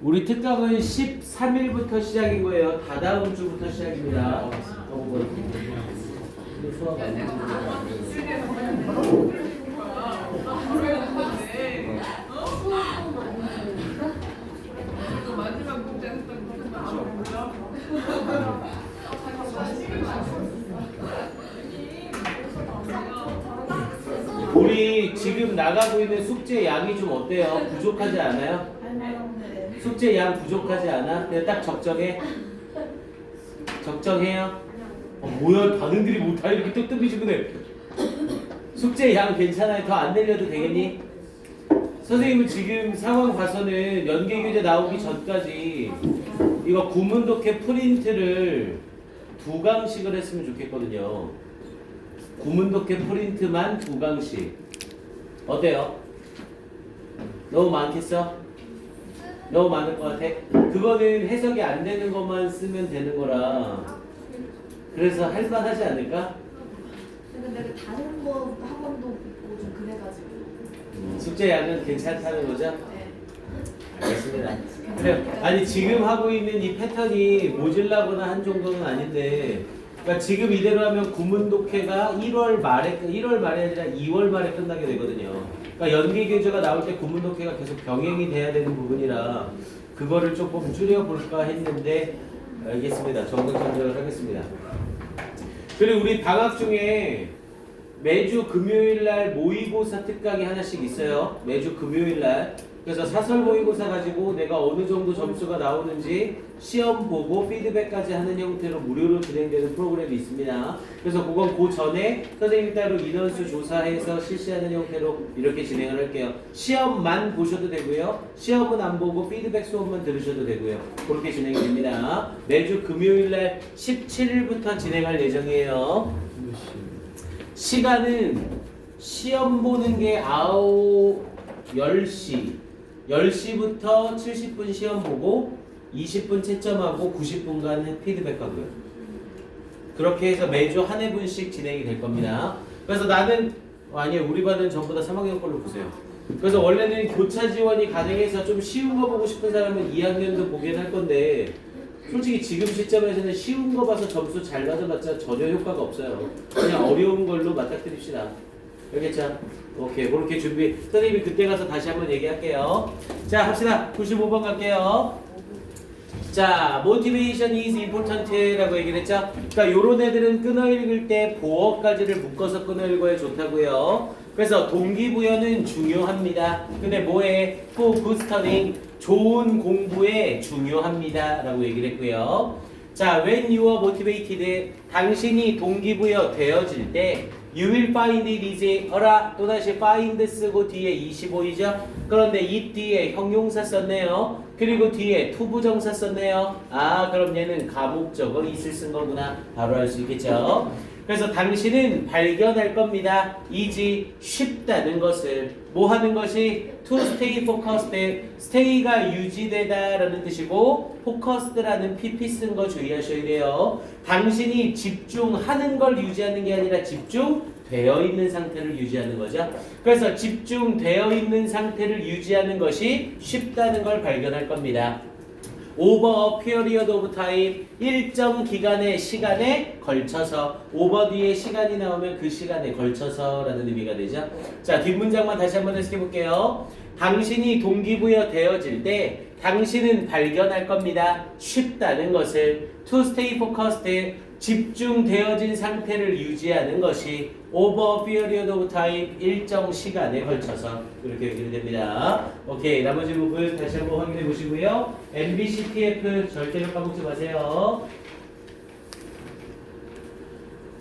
우리 특강은 13일부터 시작인 거예요. 다다음 주부터 시작입니다. 수업 안 우리 지금 나가고 있는 숙제 양이 좀 어때요? 부족하지 않아요? 숙제 양 부족하지 않아? 그냥 딱 적정해? 적정해요? 뭐야 반응들이 못하 이렇게 뜨뜻미지근해. 숙제 양 괜찮아요? 더 안 내려도 되겠니? 선생님은 지금 상황 봐서는 연계교재 나오기 전까지 이거 구문독해 프린트를 2강씩을 했으면 좋겠거든요. 구문독해 프린트만 2강씩. 어때요? 너무 많겠어? 너무 많을 것 같아? 그거는 해석이 안 되는 것만 쓰면 되는 거라 그래서 할만하지 않을까? 근데 내가 다른 거 학원도 있고 좀 그래가지고. 숙제 양은 괜찮다는 거죠? 네. 알겠습니다. 그래요. 아니 지금 하고 있는 이 패턴이 모질라거나 한 정도는 아닌데 그러니까 지금 이대로 하면 구문독해가 1월 말에 아니라 2월 말에 끝나게 되거든요. 그러니까 연계교재가 나올 때 구문독해가 계속 병행이 돼야 되는 부분이라 그거를 조금 줄여볼까 했는데 알겠습니다. 정도 참조를 하겠습니다. 그리고 우리 방학 중에 매주 금요일날 모의고사 특강이 하나씩 있어요. 매주 금요일날. 그래서 사설 모의고사 가지고 내가 어느 정도 점수가 나오는지 시험 보고 피드백까지 하는 형태로 무료로 진행되는 프로그램이 있습니다. 그래서 그건 그 전에 선생님 따로 인원수 조사해서 실시하는 형태로 이렇게 진행을 할게요. 시험만 보셔도 되고요. 시험은 안 보고 피드백 수업만 들으셔도 되고요. 그렇게 진행이 됩니다. 매주 금요일날 17일부터 진행할 예정이에요. 시간은 시험 보는 게 10시 10시부터 70분 시험 보고 20분 채점하고 90분간 피드백하고요. 그렇게 해서 매주 한 회분씩 진행이 될 겁니다. 그래서 나는 아니요 우리 반은 전부 다 3학년 걸로 보세요. 그래서 원래는 교차 지원이 가능해서 좀 쉬운 거 보고 싶은 사람은 2학년도 보긴 할 건데 솔직히 지금 시점에서는 쉬운 거 봐서 점수 잘 가져봤자 전혀 효과가 없어요. 그냥 어려운 걸로 맞닥뜨립시다. 알겠죠? 오케이 그렇게 준비. 선생님이 그때 가서 다시 한번 얘기할게요. 자 합시다. 95번 갈게요. 자 motivation is important 라고 얘기를 했죠. 그러니까 요런 애들은 끊어 읽을 때 보어까지를 묶어서 끊어 읽어야 좋다고요. 그래서 동기부여는 중요합니다. 근데 뭐에? for good studying 좋은 공부에 중요합니다 라고 얘기를 했고요. 자 when you are motivated 당신이 동기부여 되어질 때 You will find it easy. 어라 또다시 find 쓰고 뒤에 25이죠. 그런데 이 뒤에 형용사 썼네요. 그리고 뒤에 투부정사 썼네요. 아 그럼 얘는 가목적어 있을 쓴 거구나. 바로 알 수 있겠죠. 그래서 당신은 발견할 겁니다. easy 쉽다는 것을. 뭐 하는 것이? to stay focused. stay가 유지되다 라는 뜻이고 focused라는 pp 쓴 거 주의하셔야 돼요. 당신이 집중하는 걸 유지하는 게 아니라 집중되어 있는 상태를 유지하는 거죠. 그래서 집중되어 있는 상태를 유지하는 것이 쉽다는 걸 발견할 겁니다. over a period of time 일정 기간의 시간에 걸쳐서 over 뒤에 시간이 나오면 그 시간에 걸쳐서 라는 의미가 되죠. 자 뒷문장만 다시 한번 해석해 볼게요. 당신이 동기부여 되어질 때 당신은 발견할 겁니다. 쉽다는 것을 to stay focused 집중되어진 상태를 유지하는 것이 over period of time 일정 시간에 걸쳐서 이렇게 얘기를 됩니다. 오케이 나머지 부분 다시 한번 확인해 보시고요. MBC TF 절대로 까먹지 마세요.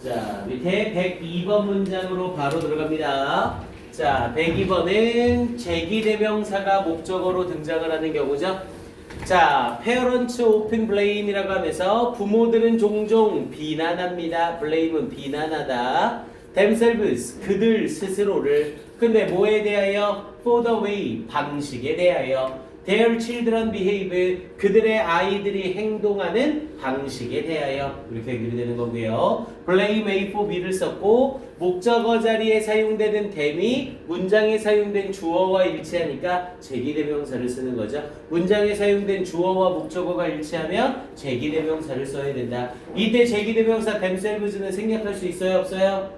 자 밑에 102번 문장으로 바로 들어갑니다. 자 102번은 제기대명사가 목적어로 등장을 하는 경우죠. 자, parents often blame이라고 하면서 부모들은 종종 비난합니다. blame은 비난하다. themselves 그들 스스로를. 근데 뭐에 대하여? for the way 방식에 대하여. their children behave 그들의 아이들이 행동하는 방식에 대하여 이렇게 연결이 되는 거고요. blame A for B를 썼고 목적어 자리에 사용되는 them이 문장에 사용된 주어와 일치하니까 제기대명사를 쓰는 거죠. 문장에 사용된 주어와 목적어가 일치하면 제기대명사를 써야 된다. 이때 제기대명사 themselves는 생략할 수 있어요, 없어요?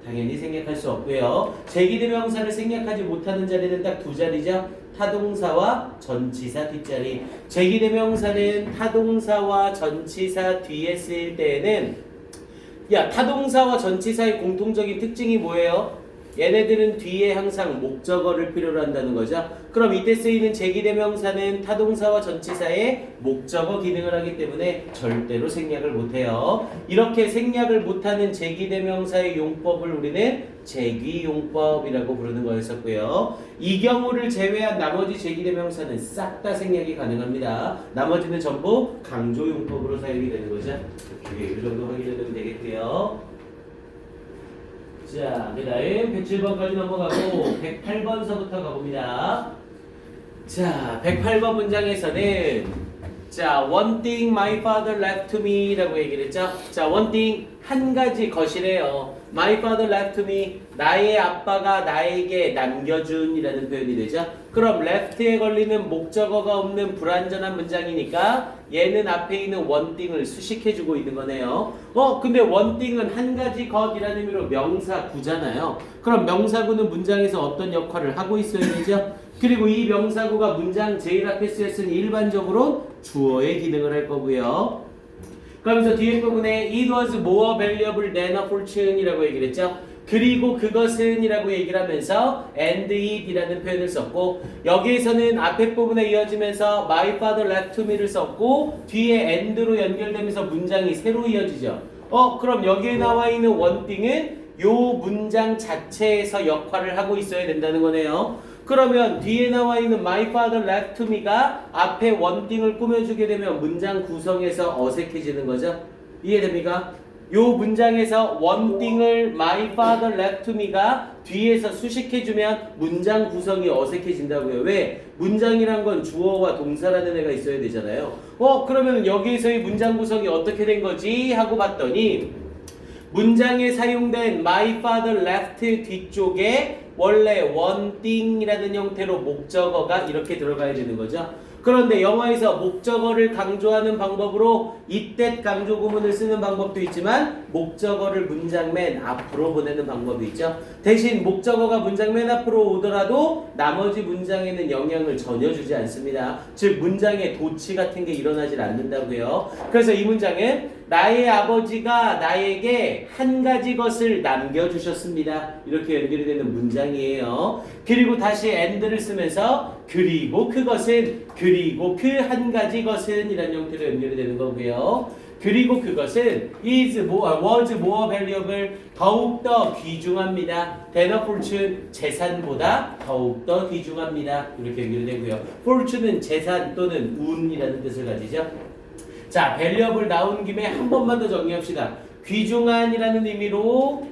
당연히 생략할 수 없고요. 제기대명사를 생략하지 못하는 자리는 딱 두 자리죠. 타동사와 전치사 뒷자리. 제기대명사는 타동사와 전치사 뒤에 쓰일 때에는 타동사와 전치사의 공통적인 특징이 뭐예요? 얘네들은 뒤에 항상 목적어를 필요로 한다는 거죠. 그럼 이때 쓰이는 제기대명사는 타동사와 전치사의 목적어 기능을 하기 때문에 절대로 생략을 못해요. 이렇게 생략을 못하는 제기대명사의 용법을 우리는 제기용법이라고 부르는 거였었고요. 이 경우를 제외한 나머지 제기대명사는 싹 다 생략이 가능합니다. 나머지는 전부 강조용법으로 사용이 되는 거죠. 이 정도 확인해두면 되겠고요. 자, 그 다음 107번까지 넘어가고 108번서부터 가봅니다. 자, 108번 문장에서는 자, one thing my father left to me 라고 얘기를 했죠. 자, one thing, 한 가지 것이래요. My father left to me, 나의 아빠가 나에게 남겨준 이라는 표현이 되죠. 그럼 left에 걸리는 목적어가 없는 불완전한 문장이니까 얘는 앞에 있는 one thing을 수식해주고 있는 거네요. 근데 one thing은 한 가지 것이라는 의미로 명사구잖아요. 그럼 명사구는 문장에서 어떤 역할을 하고 있어야 되죠? 그리고 이 명사구가 문장 제일 앞에 쓰였으니 일반적으로 주어의 기능을 할 거고요. 그러면서 뒤에 부분에 it was more valuable than a fortune 이라고 얘기를 했죠. 그리고 그것은 이라고 얘기를 하면서 and it 이라는 표현을 썼고 여기에서는 앞에 부분에 이어지면서 my father left to me를 썼고 뒤에 and로 연결되면서 문장이 새로 이어지죠. 그럼 여기에 나와 있는 one thing은 요 문장 자체에서 역할을 하고 있어야 된다는 거네요. 그러면 뒤에 나와 있는 my father left to me가 앞에 one thing을 꾸며주게 되면 문장 구성에서 어색해지는 거죠. 이해됩니까? 요 문장에서 one thing을 my father left to me가 뒤에서 수식해주면 문장 구성이 어색해진다고요. 왜? 문장이란 건 주어와 동사라는 애가 있어야 되잖아요. 그러면 여기에서의 문장 구성이 어떻게 된 거지? 하고 봤더니 문장에 사용된 my father left 뒤쪽에 원래 one thing이라는 형태로 목적어가 이렇게 들어가야 되는 거죠. 그런데 영어에서 목적어를 강조하는 방법으로 이때 강조 구문을 쓰는 방법도 있지만 목적어를 문장 맨 앞으로 보내는 방법이 있죠. 대신 목적어가 문장 맨 앞으로 오더라도 나머지 문장에는 영향을 전혀 주지 않습니다. 즉 문장에 도치 같은 게 일어나질 않는다고요. 그래서 이 문장은 나의 아버지가 나에게 한 가지 것을 남겨주셨습니다. 이렇게 연결이 되는 문장이에요. 그리고 다시 and를 쓰면서 그리고 그것은 그리고 그 한 가지 것은 이라는 형태로 연결이 되는 거고요. 그리고 그것은 was more valuable 더욱더 귀중합니다. than a fortune 재산보다 더욱더 귀중합니다. 이렇게 연결되고요. fortune은 재산 또는 운이라는 뜻을 가지죠. 자, valuable 나온 김에 한 번만 더 정리합시다. 귀중한이라는 의미로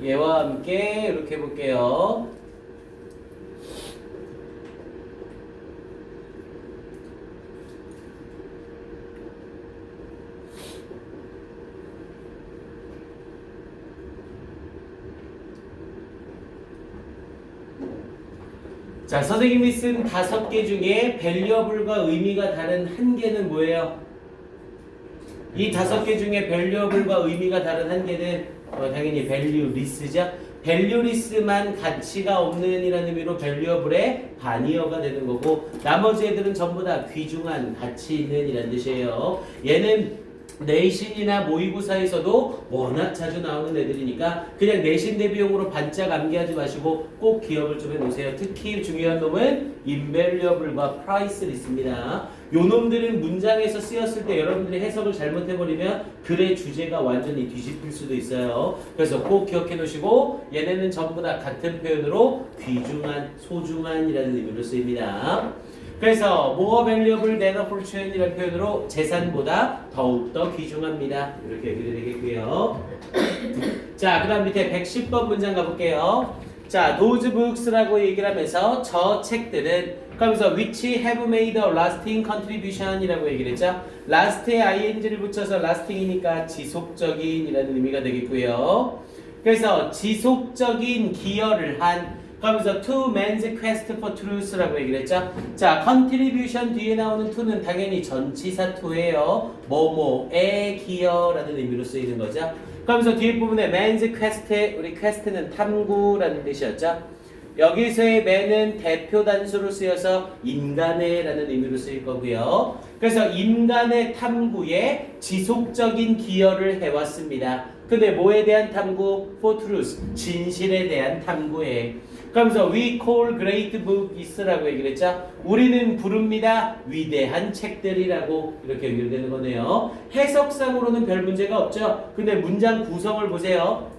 얘와 함께 이렇게 해볼게요. 자, 선생님이 쓴 5개 중에 valuable과 의미가 다른 한 개는 뭐예요? 이 5개 중에 valuable과 의미가 다른 한 개는 당연히 valueless죠. valueless만 가치가 없는 이라는 의미로 valuable의 반의어가 되는 거고 나머지 애들은 전부 다 귀중한 가치 있는 이라는 뜻이에요. 얘는 내신이나 모의고사에서도 워낙 자주 나오는 애들이니까 그냥 내신 대비용으로 반짝 암기하지 마시고 꼭 기억을 좀 해놓으세요. 특히 중요한 놈은 invaluable과 priceless입니다. 요 놈들은 문장에서 쓰였을 때 여러분들이 해석을 잘못해버리면 글의 주제가 완전히 뒤집힐 수도 있어요. 그래서 꼭 기억해 놓으시고 얘네는 전부 다 같은 표현으로 귀중한, 소중한 이라는 의미로 쓰입니다. 그래서 more valuable than a fortune 이라는 표현으로 재산보다 더욱더 귀중합니다. 이렇게 얘기를 되겠고요. 자, 그 다음 밑에 110번 문장 가볼게요. 자, those books라고 얘기를 하면서 저 책들은 그러면서 which have made a lasting contribution이라고 얘기를 했죠. last에 ing를 붙여서 lasting이니까 지속적인이라는 의미가 되겠고요. 그래서 지속적인 기여를 한 그러면서 to man's quest for truth라고 얘기를 했죠. 자, contribution 뒤에 나오는 to는 당연히 전치사 to예요. 뭐뭐에 기여라는 의미로 쓰이는 거죠. 그러면서 뒤에 부분에 man's quest, 우리 quest는 탐구라는 뜻이었죠. 여기서의 man은 대표 단수로 쓰여서 인간의 라는 의미로 쓰일 거고요. 그래서 인간의 탐구에 지속적인 기여를 해왔습니다. 근데 뭐에 대한 탐구? For truth, 진실에 대한 탐구에. 그러면서 we call great books라고 얘기를 했죠. 우리는 부릅니다. 위대한 책들이라고 이렇게 연결되는 거네요. 해석상으로는 별 문제가 없죠. 근데 문장 구성을 보세요.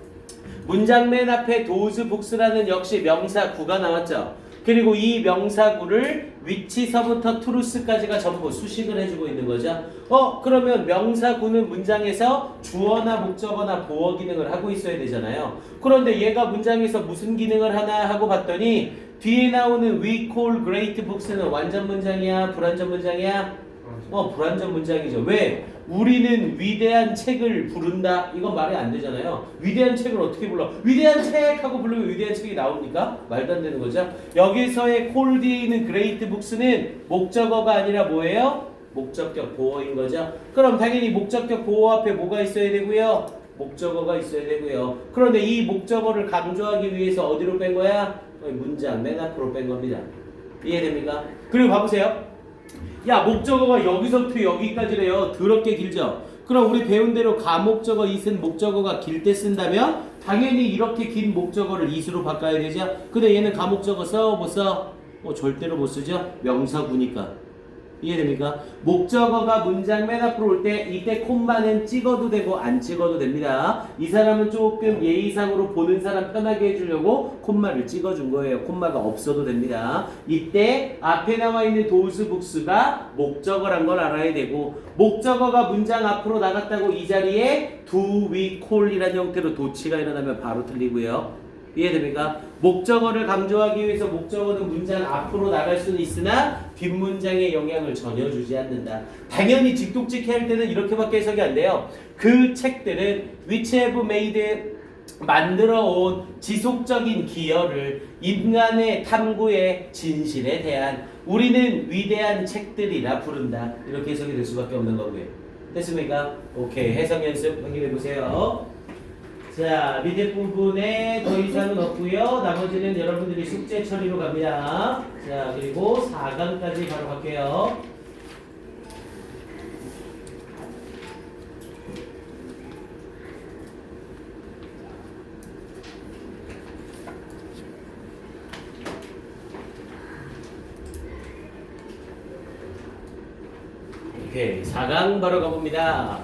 문장 맨 앞에 those books라는 역시 명사구가 나왔죠. 그리고 이 명사구를 위치서부터 truth까지가 전부 수식을 해주고 있는 거죠. 그러면 명사구는 문장에서 주어나 목적어나 보어 기능을 하고 있어야 되잖아요. 그런데 얘가 문장에서 무슨 기능을 하나 하고 봤더니 뒤에 나오는 we call great books는 완전 문장이야? 불완전 문장이야? 불완전 문장이죠. 왜? 우리는 위대한 책을 부른다. 이건 말이 안 되잖아요. 위대한 책을 어떻게 불러? 위대한 책 하고 부르면 위대한 책이 나옵니까? 말도 안 되는 거죠. 여기서의 call 뒤에 있는 great books는 목적어가 아니라 뭐예요? 목적격 보어인 거죠. 그럼 당연히 목적격 보어 앞에 뭐가 있어야 되고요? 목적어가 있어야 되고요. 그런데 이 목적어를 강조하기 위해서 어디로 뺀 거야? 문장 맨 앞으로 뺀 겁니다. 이해됩니까? 그리고 봐보세요. 야, 목적어가 여기서부터 여기까지래요. 더럽게 길죠? 그럼 우리 배운 대로 가목적어 이은 목적어가 길 때 쓴다면 당연히 이렇게 긴 목적어를 이수로 바꿔야 되죠? 근데 얘는 가목적어 써? 못 써? 절대로 못 쓰죠? 명사구니까. 이해됩니까? 목적어가 문장 맨 앞으로 올 때 이때 콤마는 찍어도 되고 안 찍어도 됩니다. 이 사람은 조금 예의상으로 보는 사람 편하게 해주려고 콤마를 찍어준 거예요. 콤마가 없어도 됩니다. 이때 앞에 나와 있는 those books가 목적어란 걸 알아야 되고 목적어가 문장 앞으로 나갔다고 이 자리에 do, we, call이라는 형태로 도치가 일어나면 바로 틀리고요. 이해됩니까? 목적어를 강조하기 위해서 목적어는 문장 앞으로 나갈 수는 있으나 뒷문장에 영향을 전혀 주지 않는다. 당연히 직독직해 할 때는 이렇게밖에 해석이 안 돼요. 그 책들은 which have made 만들어 온 지속적인 기여를 인간의 탐구의 진실에 대한 우리는 위대한 책들이라 부른다. 이렇게 해석이 될 수밖에 없는 거고요. 됐습니까? 오케이. 해석 연습 확인해 보세요. 자, 밑에 부분에 더 이상은 없고요. 나머지는 여러분들이 숙제 처리로 갑니다. 자, 그리고 4강까지 바로 갈게요. 오케이, 4강 바로 가봅니다.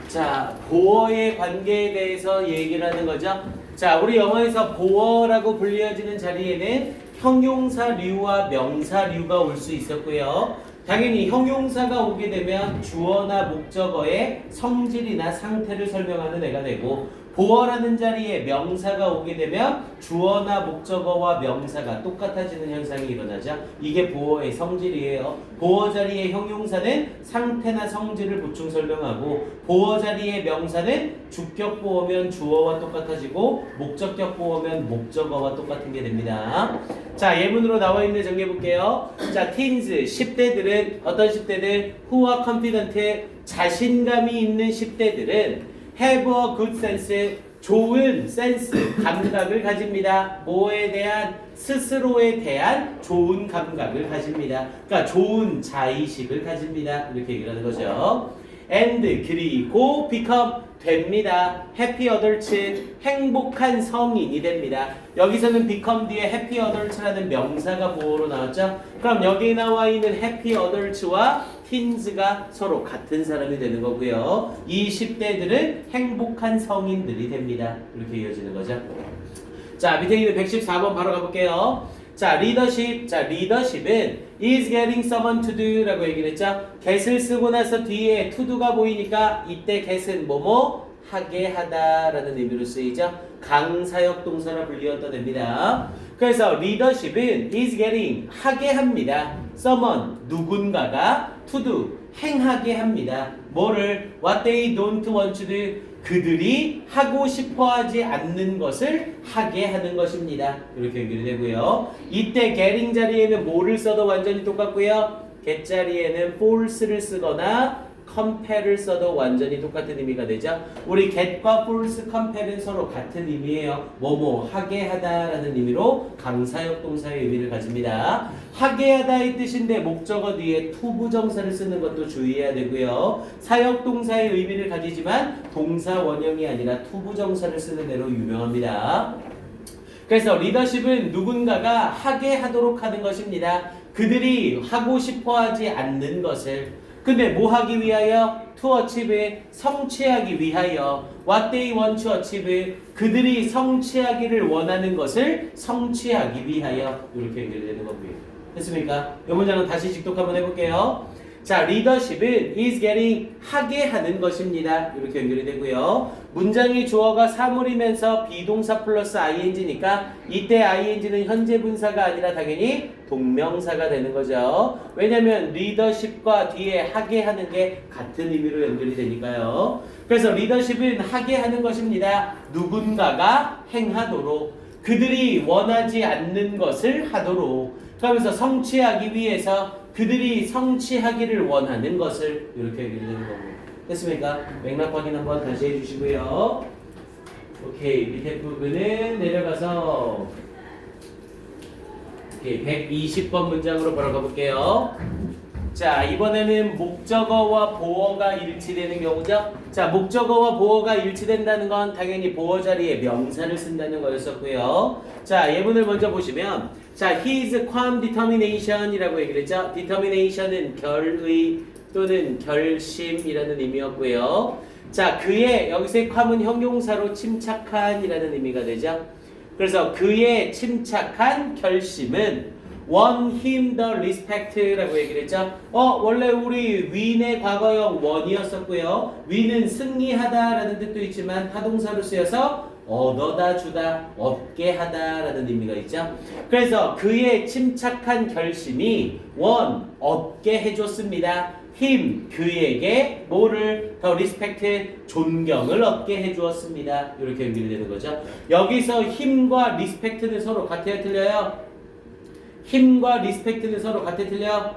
자, 보어의 관계에 대해서 얘기를 하는 거죠. 자, 우리 영어에서 보어라고 불려지는 자리에는 형용사류와 명사류가 올 수 있었고요. 당연히 형용사가 오게 되면 주어나 목적어의 성질이나 상태를 설명하는 애가 되고 보어라는 자리에 명사가 오게 되면 주어나 목적어와 명사가 똑같아지는 현상이 일어나죠. 이게 보어의 성질이에요. 보어 자리의 형용사는 상태나 성질을 보충 설명하고 보어 자리의 명사는 주격 보어면 주어와 똑같아지고 목적격 보어면 목적어와 똑같은 게 됩니다. 자, 예문으로 나와 있는 정리해 볼게요. 자, teens 10대들은 어떤 10대들? who are confident 자신감이 있는 10대들은 have a good sense 좋은 센스 감각을 가집니다. 뭐에 대한? 스스로에 대한 좋은 감각을 가집니다. 그러니까 좋은 자의식을 가집니다. 이렇게 얘기를 하는 거죠. and 그리고 become 됩니다. happy adults 행복한 성인이 됩니다. 여기서는 become 뒤에 happy adults라는 명사가 보어로 나왔죠. 그럼 여기 나와 있는 happy adults와 teens가 서로 같은 사람이 되는 거고요. 이 10대들은 행복한 성인들이 됩니다. 이렇게 이어지는 거죠. 자, 밑에 있는 114번 바로 가볼게요. 자, 리더십. 자, 리더십은 is getting someone to do 라고 얘기를 했죠. get을 쓰고 나서 뒤에 to do가 보이니까 이때 get은 뭐뭐 하게 하다 라는 의미로 쓰이죠. 강사역 동사라 불리웠다 됩니다. 그래서 leadership은 is getting 하게 합니다. someone 누군가가 to do 행하게 합니다. 뭐를 what they don't want to do 그들이 하고 싶어하지 않는 것을 하게 하는 것입니다. 이렇게 연결이 되고요. 이때 getting 자리에는 뭐를 써도 완전히 똑같고요. get 자리에는 false를 쓰거나 compare를 써도 완전히 똑같은 의미가 되죠. 우리 get과 false, compare는 서로 같은 의미예요. 뭐뭐 하게 하다라는 의미로 강사역 동사의 의미를 가집니다. 하게 하다의 뜻인데 목적어 뒤에 to 부정사를 쓰는 것도 주의해야 되고요. 사역 동사의 의미를 가지지만 동사 원형이 아니라 to 부정사를 쓰는 대로 유명합니다. 그래서 리더십은 누군가가 하게 하도록 하는 것입니다. 그들이 하고 싶어하지 않는 것을 근데 뭐 하기 위하여? to achieve 성취하기 위하여 what they want to achieve 그들이 성취하기를 원하는 것을 성취하기 위하여 이렇게 연결되는 거고요. 됐습니까? 이 문장은 다시 직독 한번 해볼게요. 자, 리더십은 is getting 하게 하는 것입니다. 이렇게 연결이 되고요. 문장의 주어가 사물이면서 비동사 플러스 ing니까 이때 ing는 현재 분사가 아니라 당연히 동명사가 되는 거죠. 왜냐면 리더십과 뒤에 하게 하는 게 같은 의미로 연결이 되니까요. 그래서 리더십은 하게 하는 것입니다. 누군가가 행하도록 그들이 원하지 않는 것을 하도록 그러면서 성취하기 위해서 그들이 성취하기를 원하는 것을 이렇게 얘기되는 겁니다. 됐습니까? 맥락 확인 한번 다시 해주시고요. 오케이, 밑에 부분은 내려가서 오케이, 120번 문장으로 걸어가 볼게요. 자, 이번에는 목적어와 보어가 일치되는 경우죠. 자, 목적어와 보어가 일치된다는 건 당연히 보어 자리에 명사를 쓴다는 거였었고요. 자, 예문을 먼저 보시면 자, his calm determination이라고 얘기를 했죠. determination은 결의 또는 결심이라는 의미였고요. 자, 그의 여기서의 calm은 형용사로 침착한이라는 의미가 되죠. 그래서 그의 침착한 결심은 won him the respect라고 얘기를 했죠. 원래 우리 win의 과거형 won이었었고요. win은 승리하다라는 뜻도 있지만 타동사로 쓰여서 얻어다 주다, 얻게 하다라는 의미가 있죠. 그래서 그의 침착한 결심이 won, 얻게 해줬습니다. him, 그에게 뭐를 더 respect, 존경을 얻게 해주었습니다. 이렇게 연결이 되는 거죠. 여기서 힘과 respect는 서로 같아요, 틀려요? 힘과 리스펙트는 서로 같아 틀려요?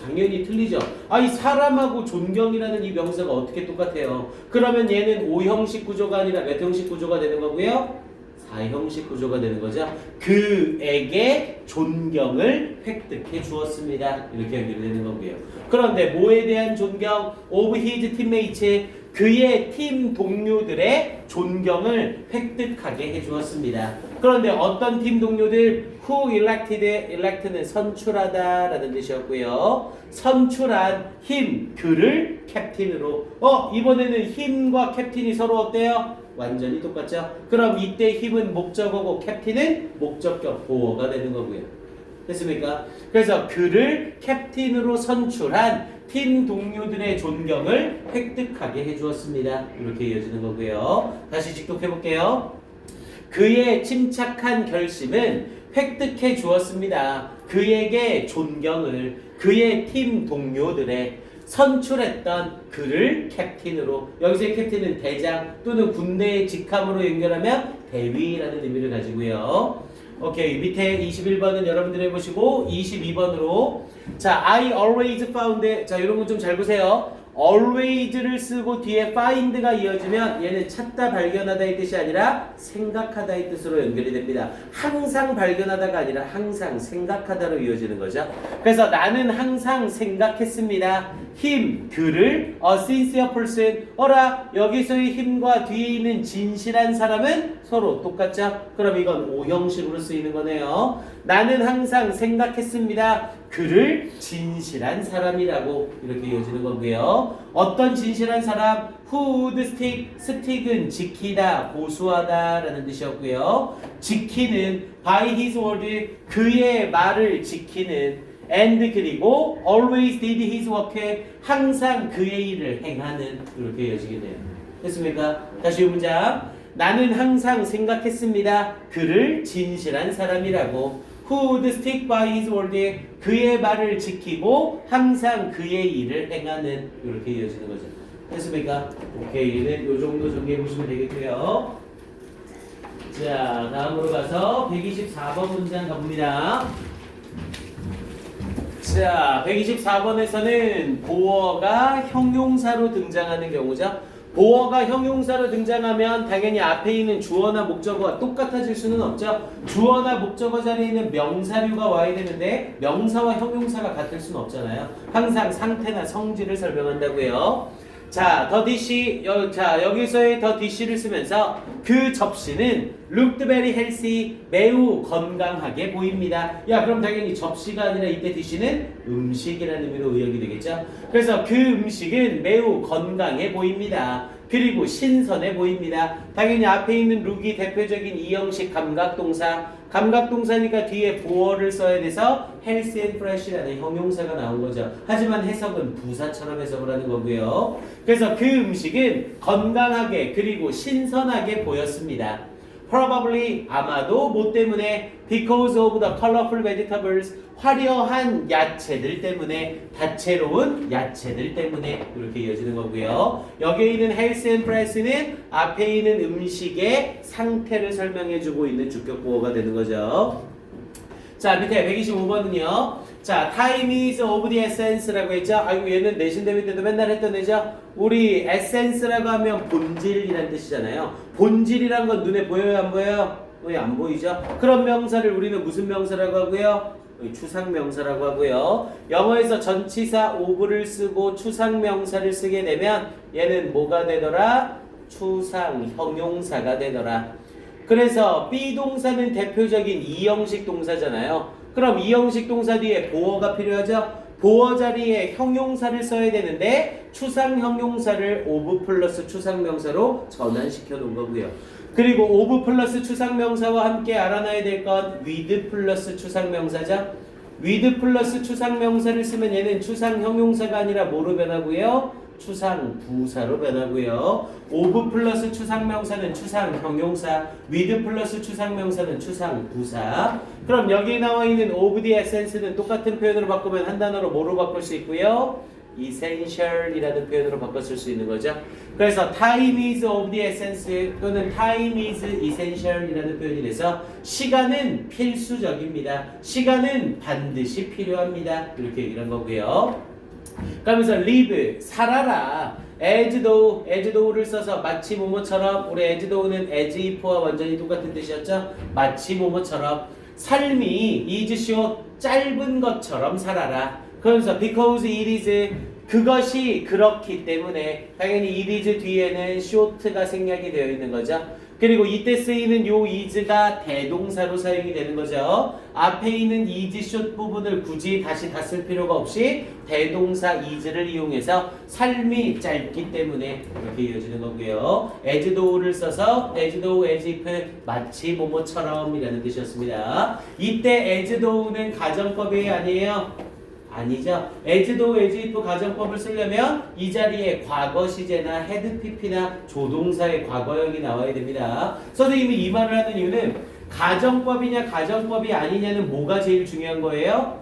당연히 틀리죠. 이 사람하고 존경이라는 이 명사가 어떻게 똑같아요? 그러면 얘는 5형식 구조가 아니라 몇 형식 구조가 되는 거고요? 4형식 구조가 되는 거죠. 그에게 존경을 획득해 주었습니다. 이렇게 연결되는 거고요. 그런데 뭐에 대한 존경? of his teammates 그의 팀 동료들의 존경을 획득하게 해주었습니다. 그런데 어떤 팀 동료들? Who elect는 선출하다 라는 뜻이었고요. 선출한 him, 그를 캡틴으로 이번에는 him과 캡틴이 서로 어때요? 완전히 똑같죠? 그럼 이때 him은 목적어고 캡틴은 목적격 보어가 되는 거고요. 됐습니까? 그래서 그를 캡틴으로 선출한 팀 동료들의 존경을 획득하게 해주었습니다. 이렇게 이어지는 거고요. 다시 직독해 볼게요. 그의 침착한 결심은 획득해 주었습니다. 그에게 존경을 그의 팀 동료들의 선출했던 그를 캡틴으로 여기서의 캡틴은 대장 또는 군대의 직함으로 연결하면 대위라는 의미를 가지고요. 오케이, 밑에 21번은 여러분들이 해보시고 22번으로 자, I always found 자, 이런 거 좀 잘 보세요. always를 쓰고 뒤에 find가 이어지면 얘는 찾다 발견하다의 뜻이 아니라 생각하다의 뜻으로 연결이 됩니다. 항상 발견하다가 아니라 항상 생각하다로 이어지는 거죠. 그래서 나는 항상 생각했습니다. him, 그를 a sincere person 어라 여기서의 힘과 뒤에 있는 진실한 사람은 서로 똑같죠? 그럼 이건 5형식으로 쓰이는 거네요. 나는 항상 생각했습니다. 그를 진실한 사람이라고 이렇게 이어지는 거고요. 어떤 진실한 사람? Who would stick? stick은 지키다, 고수하다 라는 뜻이었고요. 지키는 by his word, 그의 말을 지키는 and 그리고 always did his work, 항상 그의 일을 행하는 이렇게 이어지게 돼요. 됐습니까? 다시 이 문장. 나는 항상 생각했습니다. 그를 진실한 사람이라고. Who would stick by his word. 그의 말을 지키고 항상 그의 일을 행하는. 이렇게 이어지는 거죠. 됐습니까? 오케이. 얘는 요 정도 정리해 보시면 되겠고요. 자, 다음으로 가서 124번 문장 가봅니다. 자, 124번에서는 보어가 형용사로 등장하는 경우죠. 보어가 형용사로 등장하면 당연히 앞에 있는 주어나 목적어가 똑같아질 수는 없죠. 주어나 목적어 자리에 있는 명사류가 와야 되는데 명사와 형용사가 같을 수는 없잖아요. 항상 상태나 성질을 설명한다고요. 자, 더 디시, 여기서의 더 디시를 쓰면서 그 접시는 looked very healthy, 매우 건강하게 보입니다. 야, 그럼 당연히 접시가 아니라 이때 디시는 음식이라는 의미로 의역이 되겠죠. 그래서 그 음식은 매우 건강해 보입니다. 그리고 신선해 보입니다. 당연히 앞에 있는 look이 대표적인 이형식 감각동사. 감각동사니까 뒤에 보어를 써야 돼서 healthy and fresh라는 형용사가 나온 거죠. 하지만 해석은 부사처럼 해석을 하는 거고요. 그래서 그 음식은 건강하게 그리고 신선하게 보였습니다. Probably 아마도 뭐 때문에 because of the colorful vegetables 화려한 야채들 때문에 다채로운 야채들 때문에 이렇게 이어지는 거고요. 여기에 있는 health and fresh는 앞에 있는 음식의 상태를 설명해주고 있는 주격보어가 되는 거죠. 자, 밑에 125번은요. 자, time is of the essence라고 했죠. 아이고, 얘는 내신 대회 때도 맨날 했던 애죠. 우리 essence라고 하면 본질이라는 뜻이잖아요. 본질이란 건 눈에 보여요, 안 보여요? 왜 안 보이죠? 그런 명사를 우리는 무슨 명사라고 하고요? 추상명사라고 하고요. 영어에서 전치사 of를 쓰고 추상명사를 쓰게 되면 얘는 뭐가 되더라? 추상형용사가 되더라. 그래서 B동사는 대표적인 이형식 동사잖아요. 그럼 이형식 동사 뒤에 보어가 필요하죠? 보어 자리에 형용사를 써야 되는데 추상형용사를 of 플러스 추상명사로 전환시켜 놓은 거고요. 그리고 of 플러스 추상명사와 함께 알아놔야 될 건 with 플러스 추상명사죠. with 플러스 추상명사를 쓰면 얘는 추상형용사가 아니라 뭐로 변하고요? 추상부사로 변하고요. of 플러스 추상명사는 추상형용사, with 플러스 추상명사는 추상부사. 그럼 여기 나와 있는 of the essence는 똑같은 표현으로 바꾸면 한 단어로 뭐로 바꿀 수 있고요? essential이라는 표현으로 바꿨을 수 있는 거죠. 그래서 time is of the essence 또는 time is essential이라는 표현이 돼서 시간은 필수적입니다. 시간은 반드시 필요합니다. 이렇게 얘기를 한 거고요. 그러면서 live, 살아라. as though를 써서 마치 뭐뭐처럼. 우리 as though는 as if와 완전히 똑같은 뜻이었죠. 마치 뭐뭐처럼 삶이 is short, 짧은 것처럼 살아라. 그러면서 because it is, 그것이 그렇기 때문에 당연히 it is 뒤에는 short가 생략이 되어 있는 거죠. 그리고 이때 쓰이는 요 is가 대동사로 사용이 되는 거죠. 앞에 있는 is short 부분을 굳이 다시 다 쓸 필요가 없이 대동사 is를 이용해서 삶이 짧기 때문에 이렇게 이어지는 거고요. as though를 써서 as though, as if, 마치 뭐뭐처럼 이라는 뜻이었습니다. 이때 as though는 가정법이 아니에요. 아니죠. as though, as if 가정법을 쓰려면 이 자리에 과거 시제나 had pp나 조동사의 과거형이 나와야 됩니다. 선생님이 이 말을 하는 이유는 가정법이냐 가정법이 아니냐는 뭐가 제일 중요한 거예요?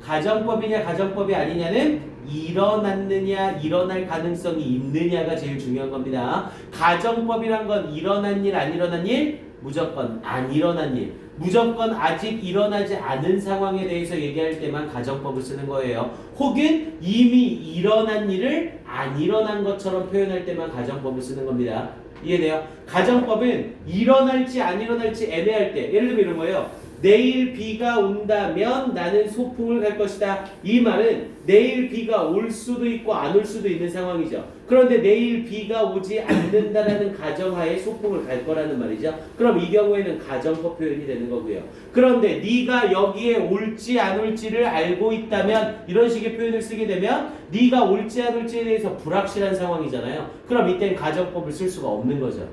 가정법이냐 가정법이 아니냐는 일어났느냐 일어날 가능성이 있느냐가 제일 중요한 겁니다. 가정법이란 건 일어난 일 안 일어난 일 무조건 안 일어난 일, 무조건 아직 일어나지 않은 상황에 대해서 얘기할 때만 가정법을 쓰는 거예요. 혹은 이미 일어난 일을 안 일어난 것처럼 표현할 때만 가정법을 쓰는 겁니다. 이해돼요? 가정법은 일어날지 안 일어날지 애매할 때, 예를 들면 이런 거예요. 내일 비가 온다면 나는 소풍을 갈 것이다. 이 말은 내일 비가 올 수도 있고 안 올 수도 있는 상황이죠. 그런데 내일 비가 오지 않는다라는 가정하에 소풍을 갈 거라는 말이죠. 그럼 이 경우에는 가정법 표현이 되는 거고요. 그런데 네가 여기에 올지 안 올지를 알고 있다면 이런 식의 표현을 쓰게 되면 네가 올지 안 올지에 대해서 불확실한 상황이잖아요. 그럼 이때는 가정법을 쓸 수가 없는 거죠.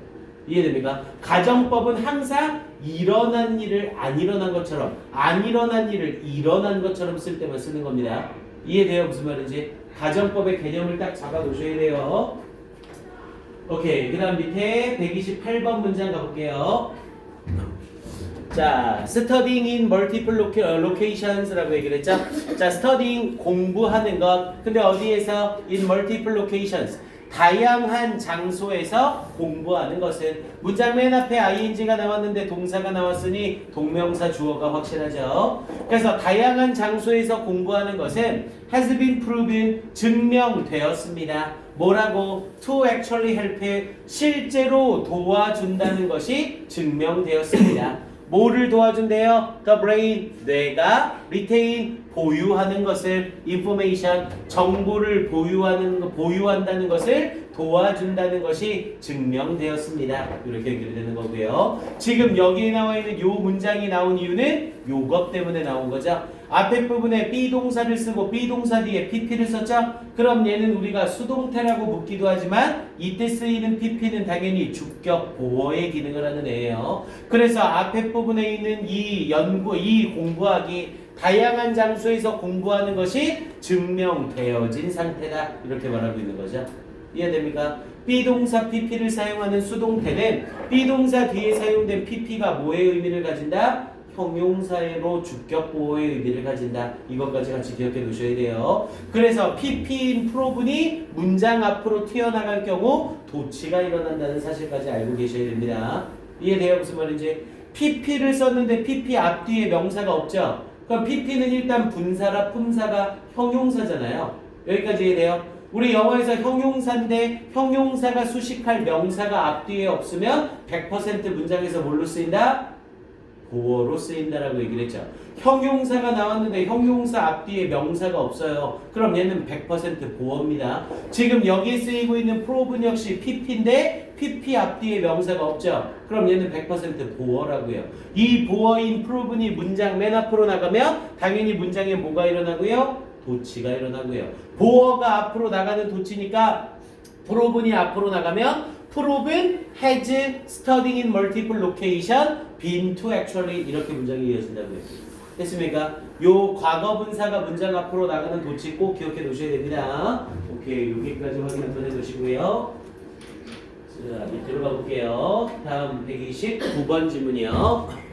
이해됩니까? 가정법은 항상 일어난 일을 안 일어난 것처럼, 안 일어난 일을 일어난 것처럼 쓸 때만 쓰는 겁니다. 이해돼요? 무슨 말인지? 가정법의 개념을 딱 잡아 놓으셔야 돼요. 오케이. 그 다음 밑에 128번 문장 가볼게요. 자, studying in multiple locations라고 얘기를 했죠. 자, studying 공부하는 것. 근데 어디에서? in multiple locations. 다양한 장소에서 공부하는 것은 문장 맨 앞에 ing가 나왔는데 동사가 나왔으니 동명사 주어가 확실하죠. 그래서 다양한 장소에서 공부하는 것은 has been proven 증명되었습니다. 뭐라고? to actually help 실제로 도와준다는 것이 증명되었습니다. 뭐를 도와준대요? The brain, 뇌가 retain, 보유하는 것을 information, 정보를 보유한다는 것을 도와준다는 것이 증명되었습니다. 이렇게 얘기를 되는 거고요. 지금 여기에 나와 있는 요 문장이 나온 이유는 요것 때문에 나온 거죠. 앞에 부분에 비동사를 쓰고 비동사 뒤에 pp를 썼죠? 그럼 얘는 우리가 수동태라고 묻기도 하지만 이때 쓰이는 pp는 당연히 주격 보어의 기능을 하는 애예요. 그래서 앞에 부분에 있는 이 공부하기 다양한 장소에서 공부하는 것이 증명되어진 상태다. 이렇게 말하고 있는 거죠. 이해됩니까? 비동사 pp를 사용하는 수동태는 비동사 뒤에 사용된 pp가 뭐의 의미를 가진다? 형용사로 주격 보호의 의미를 가진다. 이것까지 같이 기억해 두셔야 돼요. 그래서 pp인 프로분이 문장 앞으로 튀어나갈 경우 도치가 일어난다는 사실까지 알고 계셔야 됩니다. 이해돼요? 무슨 말인지? pp를 썼는데 pp 앞뒤에 명사가 없죠? 그럼 pp는 일단 분사라 품사가 형용사잖아요. 여기까지 이해돼요? 우리 영어에서 형용사인데 형용사가 수식할 명사가 앞뒤에 없으면 100% 문장에서 뭘로 쓰인다? 보어로 쓰인다라고 얘기를 했죠. 형용사가 나왔는데 형용사 앞뒤에 명사가 없어요. 그럼 얘는 100% 보어입니다. 지금 여기에 쓰이고 있는 프로분 역시 pp인데 pp 앞뒤에 명사가 없죠. 그럼 얘는 100% 보어라고요. 이 보어인 프로분이 문장 맨 앞으로 나가면 당연히 문장에 뭐가 일어나고요? 도치가 일어나고요. 보어가 앞으로 나가는 도치니까 프로분이 앞으로 나가면 프로ven has studying in multiple location been to actually 이렇게 문장이 이어진다고요. 됐습니까? 요 과거분사가 문장 앞으로 나가는 도치 꼭 기억해 놓으셔야 됩니다. 오케이, 여기까지 확인 한번 해두시고요. 자, 밑으로 가볼게요. 다음 129번 질문이요.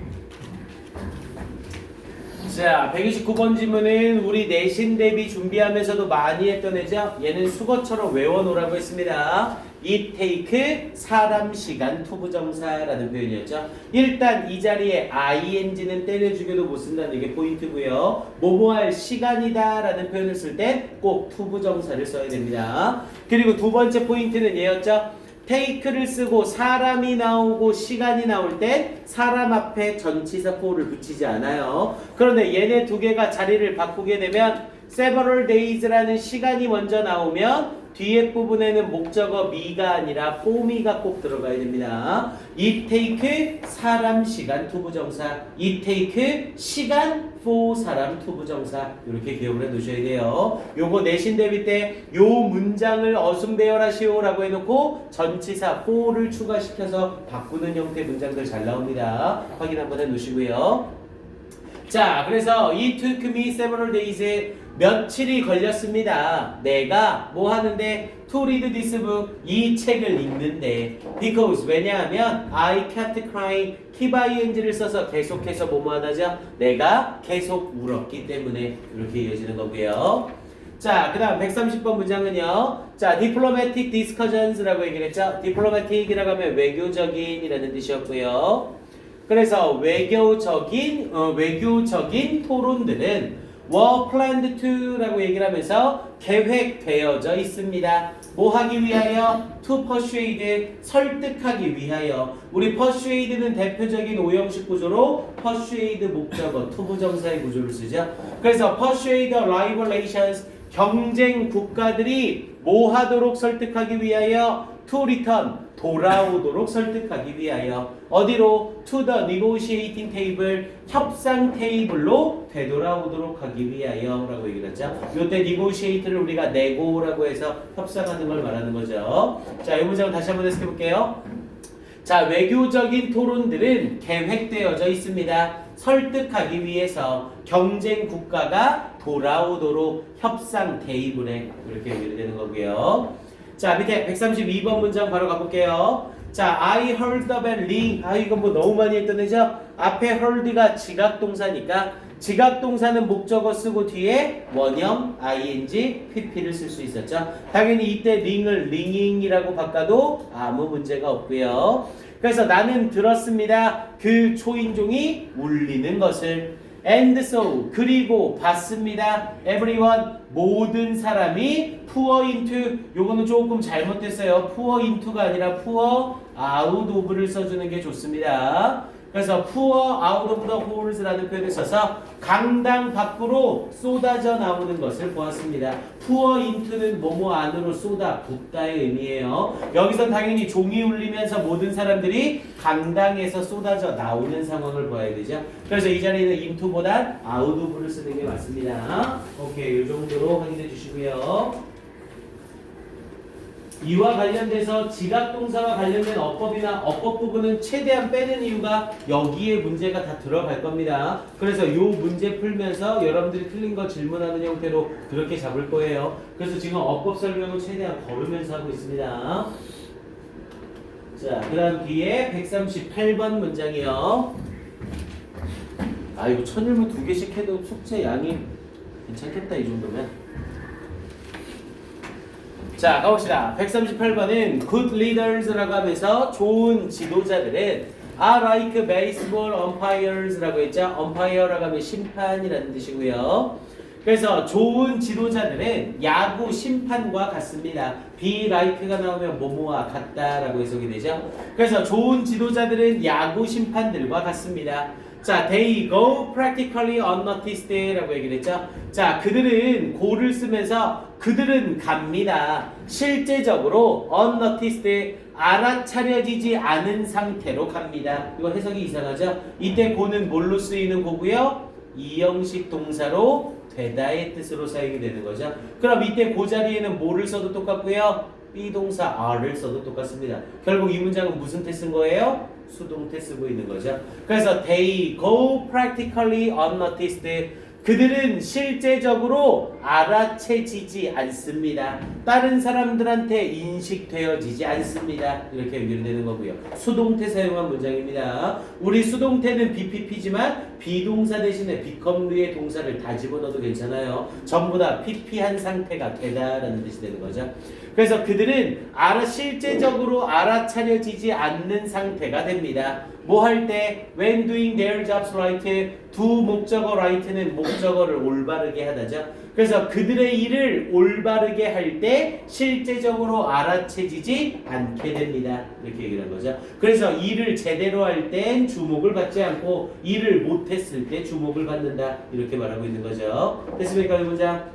자, 129번 질문은 우리 내신 대비 준비하면서도 많이 했던 애죠. 얘는 수거처럼 외워놓으라고 했습니다. It take 사람 시간 투부정사라는 표현이었죠. 일단 이 자리에 ing는 때려주게도 못 쓴다는 게 포인트고요. 뭐뭐할 시간이다 라는 표현을 쓸 때 꼭 투부정사를 써야 됩니다. 그리고 두 번째 포인트는 얘였죠. take를 쓰고 사람이 나오고 시간이 나올 때 사람 앞에 전치사 for를 붙이지 않아요. 그런데 얘네 두 개가 자리를 바꾸게 되면 several days라는 시간이 먼저 나오면 뒤에 부분에는 목적어 me가 아니라 form이가 꼭 들어가야 됩니다. it take 사람 시간 투부정사, it take 시간 for 사람 투부정사 이렇게 기억을 해 두셔야 돼요. 요거 내신 대비 때 요 문장을 어순배열하시오 라고 해놓고 전치사 for를 추가시켜서 바꾸는 형태 문장들 잘 나옵니다. 확인 한번 해 놓으시고요. 자, 그래서 it took me several days 며칠이 걸렸습니다. 내가 뭐 하는데 to read this book 이 책을 읽는데 because 왜냐하면 I kept crying keep ing를 써서 계속해서 뭐뭐 하다죠? 내가 계속 울었기 때문에 이렇게 이어지는 거고요. 자, 그 다음 130번 문장은요. 자, diplomatic discussions라고 얘기를 했죠. diplomatic이라고 하면 외교적인 이라는 뜻이었고요. 그래서 외교적인 토론들은 were planned to라고 얘기를 하면서 계획되어져 있습니다. 뭐 하기 위하여? to persuade 설득하기 위하여. 우리 persuade는 대표적인 오형식 구조로 persuade 목적어 투부정사의 구조를 쓰죠. 그래서 persuade rival nations 경쟁 국가들이 뭐 하도록 설득하기 위하여? to return 돌아오도록 설득하기 위하여. 어디로? to the negotiating table 협상 테이블로 되돌아오도록 하기 위하여 라고 얘기를 했죠. 요때 negotiate를 우리가 nego라고 해서 협상하는 걸 말하는 거죠. 자, 이 문장을 다시 한번 해석해 볼게요. 자, 외교적인 토론들은 계획되어져 있습니다. 설득하기 위해서 경쟁 국가가 돌아오도록 협상 테이블에 이렇게 얘기를 되는 거고요. 자, 밑에 132번 문장 바로 가볼게요. 자, I heard of a ring. 이건 뭐 너무 많이 했던 애죠? 앞에 heard가 지각동사니까 지각동사는 목적어 쓰고 뒤에 원형, ing, pp를 쓸 수 있었죠. 당연히 이때 ring을 ringing이라고 바꿔도 아무 문제가 없고요. 그래서 나는 들었습니다. 그 초인종이 울리는 것을. And so, 그리고 봤습니다. Everyone, 모든 사람이 pour into, 요거는 조금 잘못됐어요. pour into가 아니라 pour out of를 써주는 게 좋습니다. 그래서 pour out of the holes라는 표현을 써서 강당 밖으로 쏟아져 나오는 것을 보았습니다. pour into는 뭐뭐 안으로 쏟아 붓다의 의미예요. 여기서 당연히 종이 울리면서 모든 사람들이 강당에서 쏟아져 나오는 상황을 봐야 되죠. 그래서 이 자리는 into보단 out of를 쓰는 게 맞습니다. 오케이, 이 정도로 확인해 주시고요. 이와 관련돼서 지각동사와 관련된 어법이나 어법 부분은 최대한 빼는 이유가 여기에 문제가 다 들어갈 겁니다. 그래서 이 문제 풀면서 여러분들이 틀린 거 질문하는 형태로 그렇게 잡을 거예요. 그래서 지금 어법 설명을 최대한 걸으면서 하고 있습니다. 자, 그 다음 뒤에 138번 문장이요. 이거 천일문 2개씩 해도 숙제 양이 괜찮겠다, 이 정도면. 자, 가봅시다. 138번은 good leaders라고 하면서 좋은 지도자들은 are like baseball umpires라고 했죠. umpire라고 하면 심판이라는 뜻이고요. 그래서 좋은 지도자들은 야구 심판과 같습니다. be like가 나오면 뭐뭐와 같다라고 해석이 되죠. 그래서 좋은 지도자들은 야구 심판들과 같습니다. 자, they go practically unnoticed 라고 얘기를 했죠. 자, 그들은 go를 쓰면서 그들은 갑니다. 실제적으로 unnoticed, 알아차려지지 않은 상태로 갑니다. 이거 해석이 이상하죠? 이때 go는 뭘로 쓰이는 거고요? 이형식 동사로 되다의 뜻으로 사용이 되는 거죠. 그럼 이때 그 자리에는 뭐를 써도 똑같고요. 비동사 are를 써도 똑같습니다. 결국 이 문장은 무슨 태 쓴 거예요? 수동태 쓰고 있는 거죠. 그래서 they go practically unnoticed. 그들은 실제적으로 알아채지지 않습니다. 다른 사람들한테 인식되어지지 않습니다. 이렇게 연결되는 거고요. 수동태 사용한 문장입니다. 우리 수동태는 BPP지만 비동사 대신에 become의 동사를 다 집어넣어도 괜찮아요. 전부 다 PP한 상태가 되다라는 뜻이 되는 거죠. 그래서 그들은 실제적으로 알아차려지지 않는 상태가 됩니다. 뭐 할 때? When doing their jobs right. 두 목적어 right는 목적어를 올바르게 하다죠. 그래서 그들의 일을 올바르게 할 때 실제적으로 알아채지지 않게 됩니다. 이렇게 얘기를 한 거죠. 그래서 일을 제대로 할 땐 주목을 받지 않고 일을 못했을 때 주목을 받는다. 이렇게 말하고 있는 거죠. 됐습니까? 이 문장?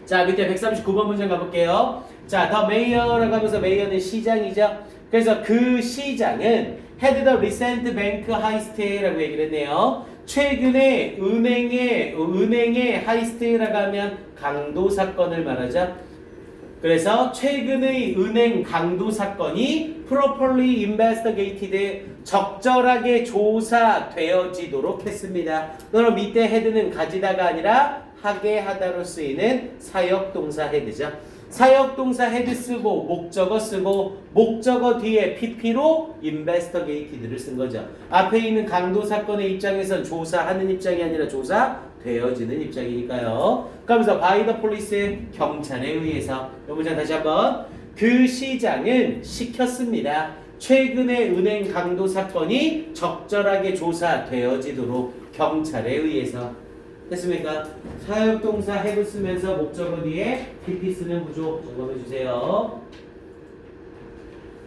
자, 밑에 139번 문장 가볼게요. 자, the mayor라고 하면서 mayor는 시장이죠. 그래서 그 시장은 had the recent bank heist라고 얘기를 했네요. 최근에 은행의 하이스트라고 하면 강도 사건을 말하죠. 그래서 최근의 은행 강도 사건이 properly investigated, 적절하게 조사되어지도록 했습니다. 그럼 이때 head는 가지다가 아니라 하게 하다로 쓰이는 사역동사 헤드죠. 사역동사 헤드 쓰고 목적어 쓰고 목적어 뒤에 pp로 investigated를 쓴 거죠. 앞에 있는 강도 사건의 입장에선 조사하는 입장이 아니라 조사되어지는 입장이니까요. 그러면서 by the police, 경찰에 의해서. 이 문장 다시 한번. 그 시장은 시켰습니다. 최근의 은행 강도 사건이 적절하게 조사되어지도록 경찰에 의해서. 됐습니까? 사역동사 have 쓰면서 목적어 뒤에 pp 쓰는 구조 적어주세요.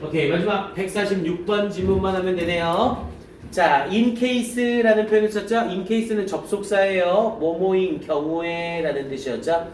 오케이, 마지막 146번 질문만 하면 되네요. 자, in case라는 표현을 썼죠? in case는 접속사예요. 뭐뭐인 경우에 라는 뜻이었죠.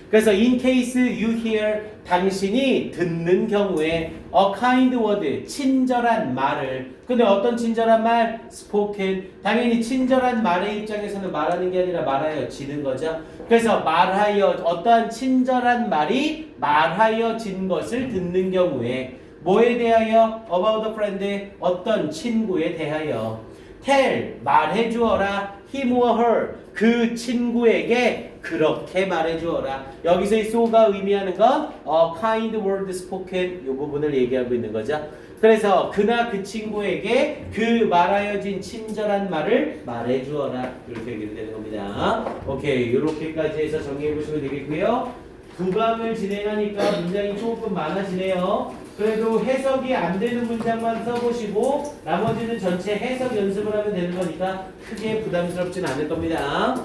그래서 in case you hear, 당신이 듣는 경우에 a kind word, 친절한 말을. 근데 어떤 친절한 말? spoken. 당연히 친절한 말의 입장에서는 말하는 게 아니라 말하여지는 거죠. 그래서 어떠한 친절한 말이 말하여진 것을 듣는 경우에 뭐에 대하여? about a friend, 어떤 친구에 대하여. tell, 말해주어라. him or her 그 친구에게 그렇게 말해주어라. 여기서 이 so가 의미하는 건 kind word spoken 이 부분을 얘기하고 있는 거죠. 그래서 그나 그 친구에게 그 말하여진 친절한 말을 말해주어라. 이렇게 얘기를 되는 겁니다. 오케이, 이렇게까지 해서 정리해 보시면 되겠고요. 구강을 진행하니까 문장이 조금 많아지네요. 그래도 해석이 안 되는 문장만 써보시고 나머지는 전체 해석 연습을 하면 되는 거니까 크게 부담스럽진 않을 겁니다.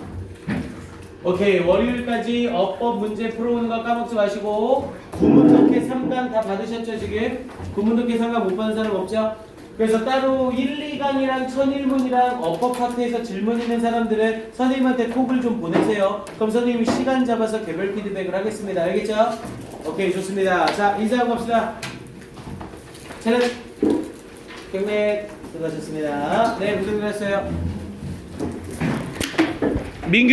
오케이, 월요일까지 어법 문제 풀어오는 거 까먹지 마시고 구문독해 3강 다 받으셨죠 지금? 구문독해 3강 못 받은 사람 없죠? 그래서 따로 1, 2강이랑 천일문이랑 어법 파트에서 질문 있는 사람들은 선생님한테 톡을 좀 보내세요. 그럼 선생님이 시간 잡아서 개별 피드백을 하겠습니다. 알겠죠? 오케이, 좋습니다. 자, 인사하고 갑시다. 차렷 경례 수고하셨습니다. 네, 고생하셨어요.